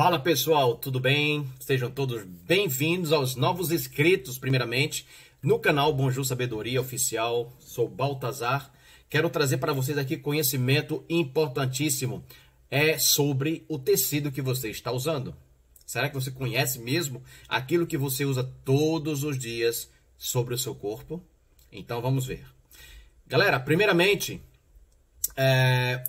Fala pessoal, tudo bem? Sejam todos bem-vindos aos novos inscritos, primeiramente, no canal Bonjour Sabedoria Oficial. Sou Baltazar. Quero trazer para vocês aqui conhecimento importantíssimo sobre o tecido que você está usando. Será que você conhece mesmo aquilo que você usa todos os dias sobre o seu corpo? Então vamos ver. Galera, primeiramente,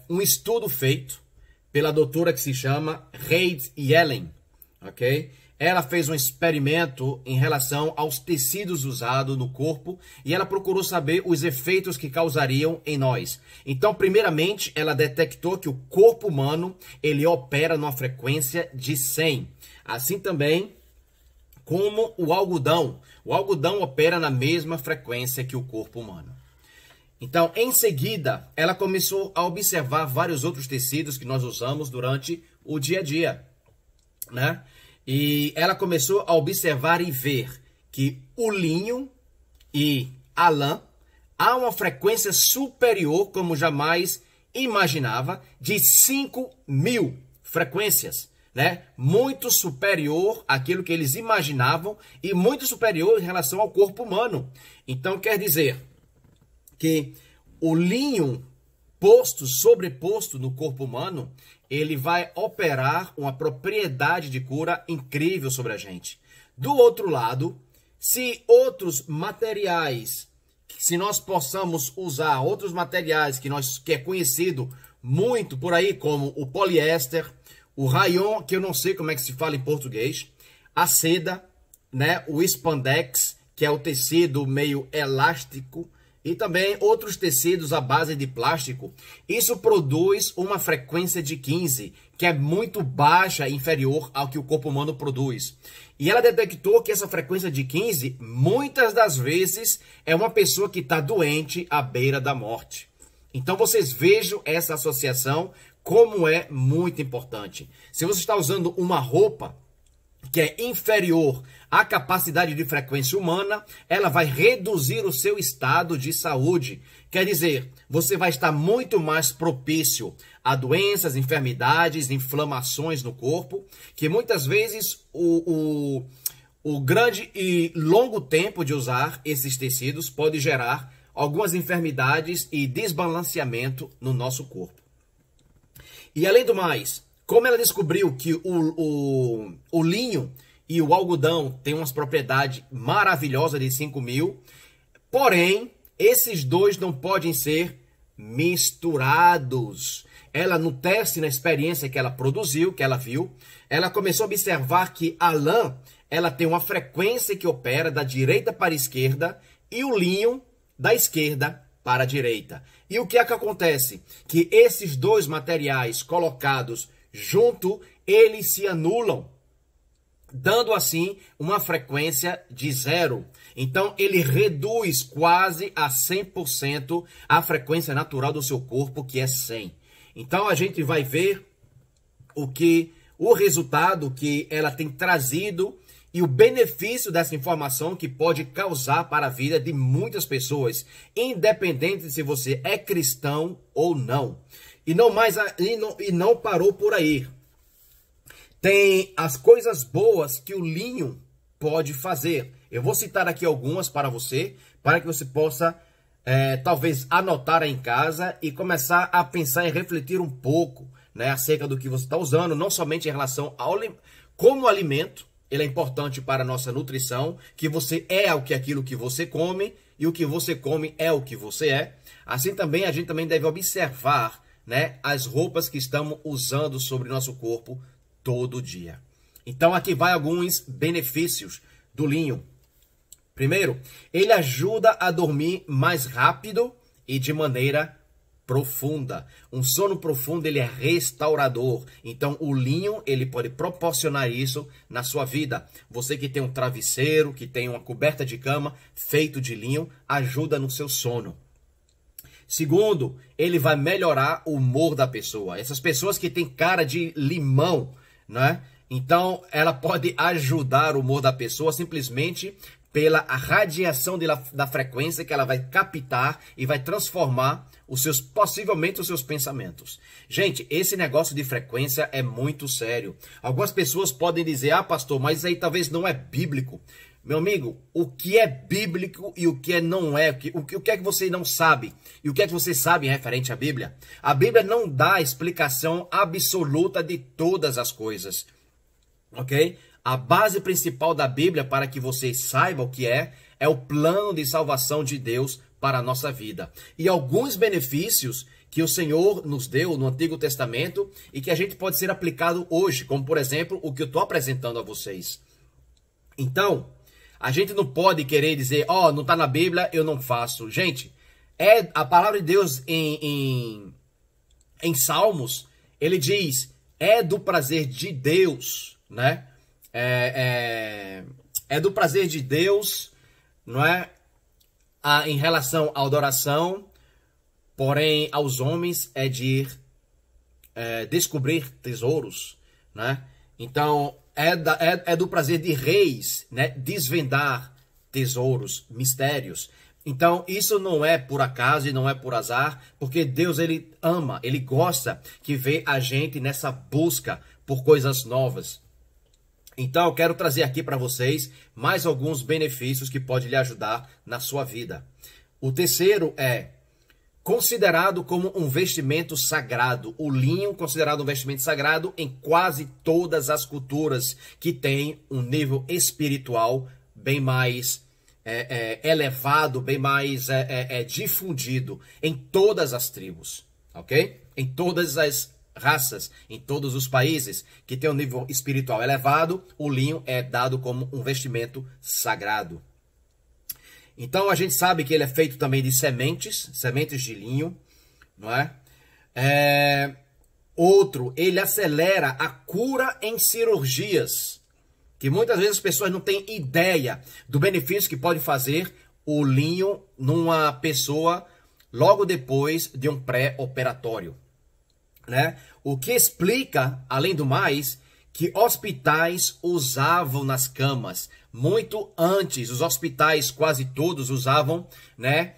um estudo feito pela doutora que se chama Reid Yellen, ok? Ela fez um experimento em relação aos tecidos usados no corpo e ela procurou saber os efeitos que causariam em nós. Então, primeiramente, ela detectou que o corpo humano, ele opera numa frequência de 100. Assim também como o algodão. O algodão opera na mesma frequência que o corpo humano. Então, em seguida, ela começou a observar vários outros tecidos que nós usamos durante o dia a dia, né? E ela começou a observar e ver que o linho e a lã há uma frequência superior, como jamais imaginava, de 5.000 frequências, né? Muito superior àquilo que eles imaginavam e muito superior em relação ao corpo humano. Então, quer dizer que o linho sobreposto no corpo humano, ele vai operar uma propriedade de cura incrível sobre a gente. Do outro lado, se outros materiais, se nós possamos usar outros materiais que é conhecido muito por aí, como o poliéster, o rayon, que eu não sei como é que se fala em português, a seda, né, o spandex, que é o tecido meio elástico, e também outros tecidos à base de plástico, isso produz uma frequência de 15, que é muito baixa, inferior ao que o corpo humano produz. E ela detectou que essa frequência de 15, muitas das vezes, é uma pessoa que está doente à beira da morte. Então vocês vejam essa associação, como é muito importante. Se você está usando uma roupa que é inferior à capacidade de frequência humana, ela vai reduzir o seu estado de saúde. Quer dizer, você vai estar muito mais propício a doenças, enfermidades, inflamações no corpo, que muitas vezes o grande e longo tempo de usar esses tecidos pode gerar algumas enfermidades e desbalanceamento no nosso corpo. E além do mais, como ela descobriu que o linho e o algodão têm umas propriedades maravilhosas de 5.000, porém, esses dois não podem ser misturados. Ela, no teste, na experiência que ela produziu, que ela viu, ela começou a observar que a lã, ela tem uma frequência que opera da direita para a esquerda e o linho da esquerda para a direita. E o que é que acontece? Que esses dois materiais colocados junto, eles se anulam, dando assim uma frequência de 0. Então, ele reduz quase a 100% a frequência natural do seu corpo, que é 100. Então, a gente vai ver o resultado que ela tem trazido e o benefício dessa informação que pode causar para a vida de muitas pessoas, independente de se você é cristão ou não. E não parou por aí. Tem as coisas boas que o linho pode fazer. Eu vou citar aqui algumas para você, para que você possa, talvez, anotar aí em casa e começar a pensar e refletir um pouco, né, acerca do que você está usando, não somente em relação ao como alimento. Ele é importante para a nossa nutrição, que você é aquilo que você come, e o que você come é o que você é. Assim também, a gente também deve observar, né, as roupas que estamos usando sobre nosso corpo todo dia. Então aqui vai alguns benefícios do linho. Primeiro, ele ajuda a dormir mais rápido e de maneira profunda. Um sono profundo, ele é restaurador. Então o linho, ele pode proporcionar isso na sua vida. Você que tem um travesseiro, que tem uma coberta de cama feito de linho, ajuda no seu sono. Segundo, ele vai melhorar o humor da pessoa. Essas pessoas que têm cara de limão, né? Então, ela pode ajudar o humor da pessoa simplesmente pela radiação da frequência que ela vai captar e vai transformar possivelmente os seus pensamentos. Gente, esse negócio de frequência é muito sério. Algumas pessoas podem dizer, ah, pastor, mas isso aí talvez não é bíblico. Meu amigo, o que é bíblico e o que não é, o que é que você não sabe e o que é que você sabe em referente à Bíblia? A Bíblia não dá a explicação absoluta de todas as coisas, ok? A base principal da Bíblia, para que você saiba o que é o plano de salvação de Deus para a nossa vida. E alguns benefícios que o Senhor nos deu no Antigo Testamento e que a gente pode ser aplicado hoje, como por exemplo o que eu estou apresentando a vocês. Então, a gente não pode querer dizer, ó, não está na Bíblia, eu não faço. Gente, a palavra de Deus em Salmos, ele diz, é do prazer de Deus, né? É do prazer de Deus, não é? Em relação à adoração, porém aos homens é de ir descobrir tesouros, né? Então, é do prazer de reis, né? Desvendar tesouros, mistérios. Então, isso não é por acaso e não é por azar, porque Deus, ele ama, ele gosta que vê a gente nessa busca por coisas novas. Então, eu quero trazer aqui para vocês mais alguns benefícios que podem lhe ajudar na sua vida. O terceiro é considerado como um vestimento sagrado. O linho considerado um vestimento sagrado em quase todas as culturas que têm um nível espiritual bem mais elevado, bem mais difundido em todas as tribos, ok? Em todas as raças, em todos os países que tem um nível espiritual elevado, o linho é dado como um vestimento sagrado. Então a gente sabe que ele é feito também de sementes de linho, não é? Outro, ele acelera a cura em cirurgias, que muitas vezes as pessoas não têm ideia do benefício que pode fazer o linho numa pessoa logo depois de um pré-operatório, né? O que explica, além do mais, que hospitais usavam nas camas. Muito antes, os hospitais quase todos usavam, né,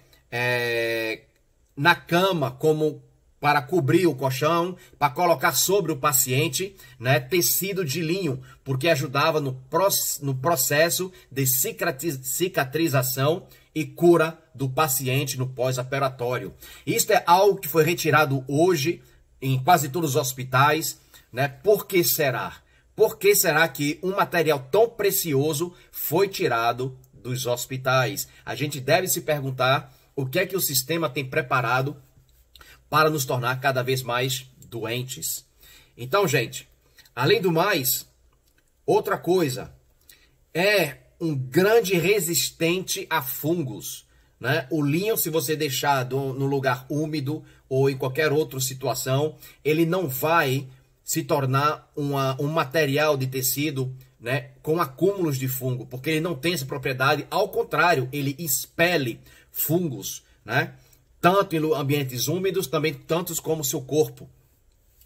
na cama como para cobrir o colchão, para colocar sobre o paciente, né, tecido de linho, porque ajudava no processo de cicatrização e cura do paciente no pós-operatório. Isto é algo que foi retirado hoje em quase todos os hospitais, né? Por que será? Por que será que um material tão precioso foi tirado dos hospitais? A gente deve se perguntar o que é que o sistema tem preparado para nos tornar cada vez mais doentes. Então, gente, além do mais, outra coisa, é um grande resistente a fungos, né? O linho, se você deixar no lugar úmido ou em qualquer outra situação, ele não vai se tornar um material de tecido, né, com acúmulos de fungo, porque ele não tem essa propriedade, ao contrário, ele expele fungos, né? Tanto em ambientes úmidos, também tantos como o seu corpo.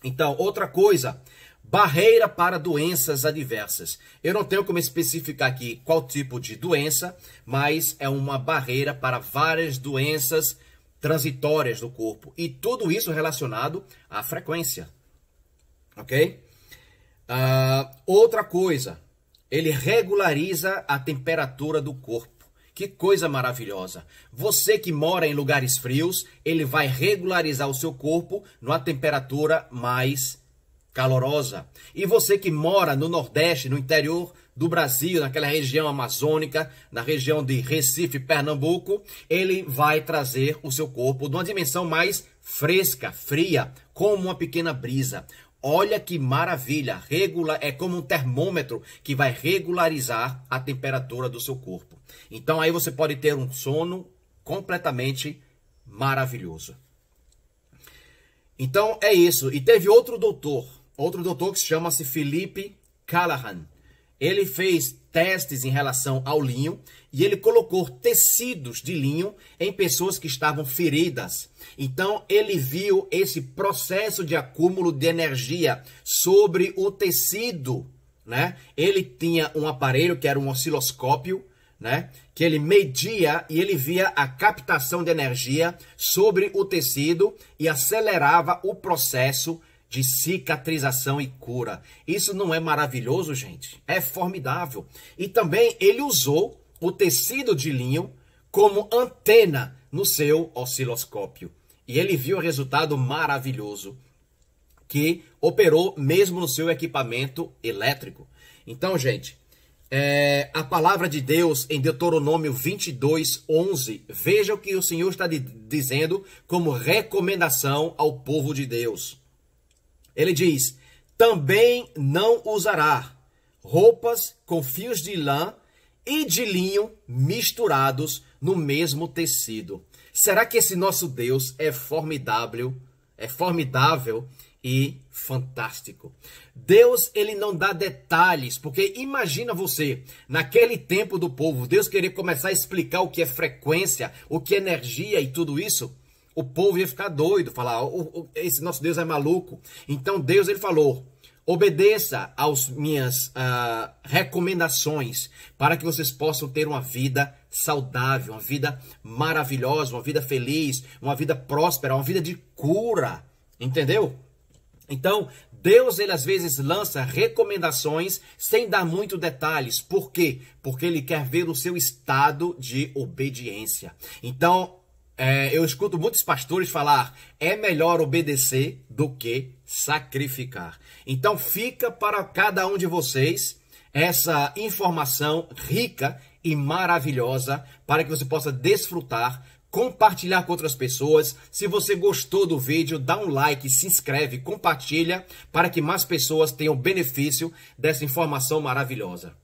Então, outra coisa, barreira para doenças adversas. Eu não tenho como especificar aqui qual tipo de doença, mas é uma barreira para várias doenças transitórias do corpo. E tudo isso relacionado à frequência. Ok? Outra coisa, ele regulariza a temperatura do corpo. Que coisa maravilhosa. Você que mora em lugares frios, ele vai regularizar o seu corpo numa temperatura mais calorosa. E você que mora no Nordeste, no interior do Brasil, naquela região amazônica, na região de Recife, Pernambuco, ele vai trazer o seu corpo numa dimensão mais fresca, fria, como uma pequena brisa. Olha que maravilha, é como um termômetro que vai regularizar a temperatura do seu corpo. Então aí você pode ter um sono completamente maravilhoso. Então é isso. E teve outro doutor que chama-se Philip Callahan. Ele fez testes em relação ao linho e ele colocou tecidos de linho em pessoas que estavam feridas. Então, ele viu esse processo de acúmulo de energia sobre o tecido, né? Ele tinha um aparelho que era um osciloscópio, né? Que ele media e ele via a captação de energia sobre o tecido e acelerava o processo de cicatrização e cura. Isso não é maravilhoso, gente? É formidável. E também ele usou o tecido de linho como antena no seu osciloscópio. E ele viu o resultado maravilhoso que operou mesmo no seu equipamento elétrico. Então, gente, a palavra de Deus em Deuteronômio 22:11, veja o que o Senhor está dizendo como recomendação ao povo de Deus. Ele diz: também não usará roupas com fios de lã e de linho misturados no mesmo tecido. Será que esse nosso Deus é formidável? É formidável e fantástico. Deus, ele não dá detalhes, porque imagina você, naquele tempo do povo, Deus querer começar a explicar o que é frequência, o que é energia e tudo isso. O povo ia ficar doido, falar, esse nosso Deus é maluco. Então Deus, ele falou: obedeça às minhas recomendações para que vocês possam ter uma vida saudável, uma vida maravilhosa, uma vida feliz, uma vida próspera, uma vida de cura. Entendeu? Então, Deus, ele às vezes lança recomendações sem dar muito detalhes. Por quê? Porque ele quer ver o seu estado de obediência. Então, eu escuto muitos pastores falar: é melhor obedecer do que sacrificar. Então fica para cada um de vocês essa informação rica e maravilhosa para que você possa desfrutar, compartilhar com outras pessoas. Se você gostou do vídeo, dá um like, se inscreve, compartilha para que mais pessoas tenham benefício dessa informação maravilhosa.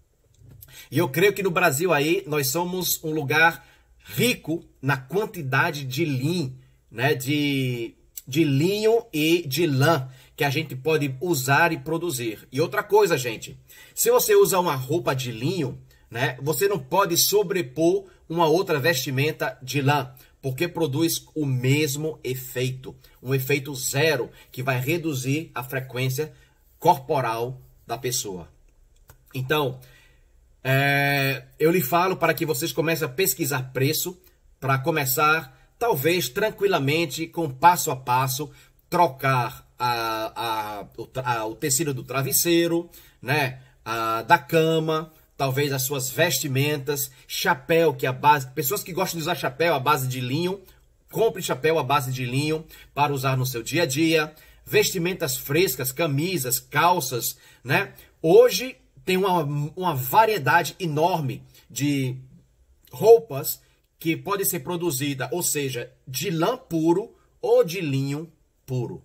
E eu creio que no Brasil aí nós somos um lugar rico na quantidade de linho, né, de linho e de lã que a gente pode usar e produzir. E outra coisa, gente, se você usa uma roupa de linho, né, você não pode sobrepor uma outra vestimenta de lã, porque produz o mesmo efeito, um efeito zero, que vai reduzir a frequência corporal da pessoa. Então, eu lhe falo para que vocês comecem a pesquisar preço, para começar, talvez, tranquilamente, com passo a passo, trocar o tecido do travesseiro, né, da cama, talvez as suas vestimentas, chapéu, que é a base. Pessoas que gostam de usar chapéu à base de linho, compre chapéu à base de linho para usar no seu dia a dia. Vestimentas frescas, camisas, calças, né? Hoje tem uma variedade enorme de roupas que pode ser produzida, ou seja, de lã puro ou de linho puro.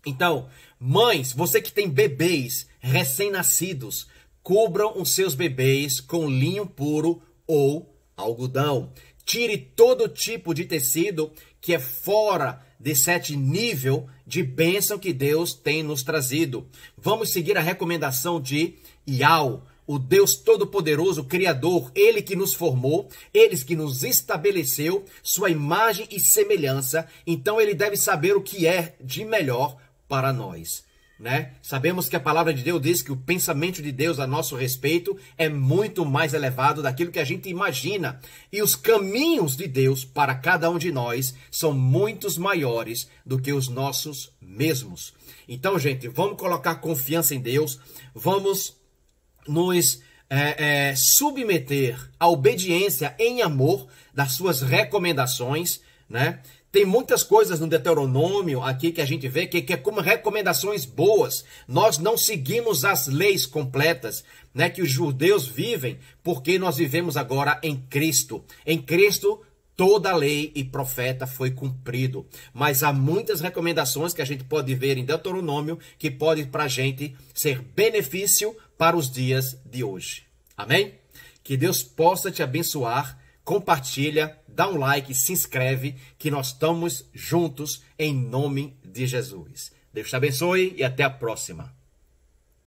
Então, mães, você que tem bebês recém-nascidos, cubram os seus bebês com linho puro ou algodão. Tire todo tipo de tecido que é fora desse nível de bênção que Deus tem nos trazido. Vamos seguir a recomendação de Yahweh, o Deus Todo-Poderoso, Criador, Ele que nos formou, Ele que nos estabeleceu, sua imagem e semelhança. Então Ele deve saber o que é de melhor para nós, né? Sabemos que a palavra de Deus diz que o pensamento de Deus a nosso respeito é muito mais elevado daquilo que a gente imagina. E os caminhos de Deus para cada um de nós são muito maiores do que os nossos mesmos. Então, gente, vamos colocar confiança em Deus, vamos nos submeter à obediência em amor das suas recomendações, né? Tem muitas coisas no Deuteronômio aqui que a gente vê que é como recomendações boas. Nós não seguimos as leis completas, né, que os judeus vivem, porque nós vivemos agora em Cristo. Em Cristo, toda a lei e profeta foi cumprido. Mas há muitas recomendações que a gente pode ver em Deuteronômio que pode para a gente ser benefício para os dias de hoje. Amém? Que Deus possa te abençoar. Compartilha, dá um like, se inscreve, que nós estamos juntos em nome de Jesus. Deus te abençoe e até a próxima.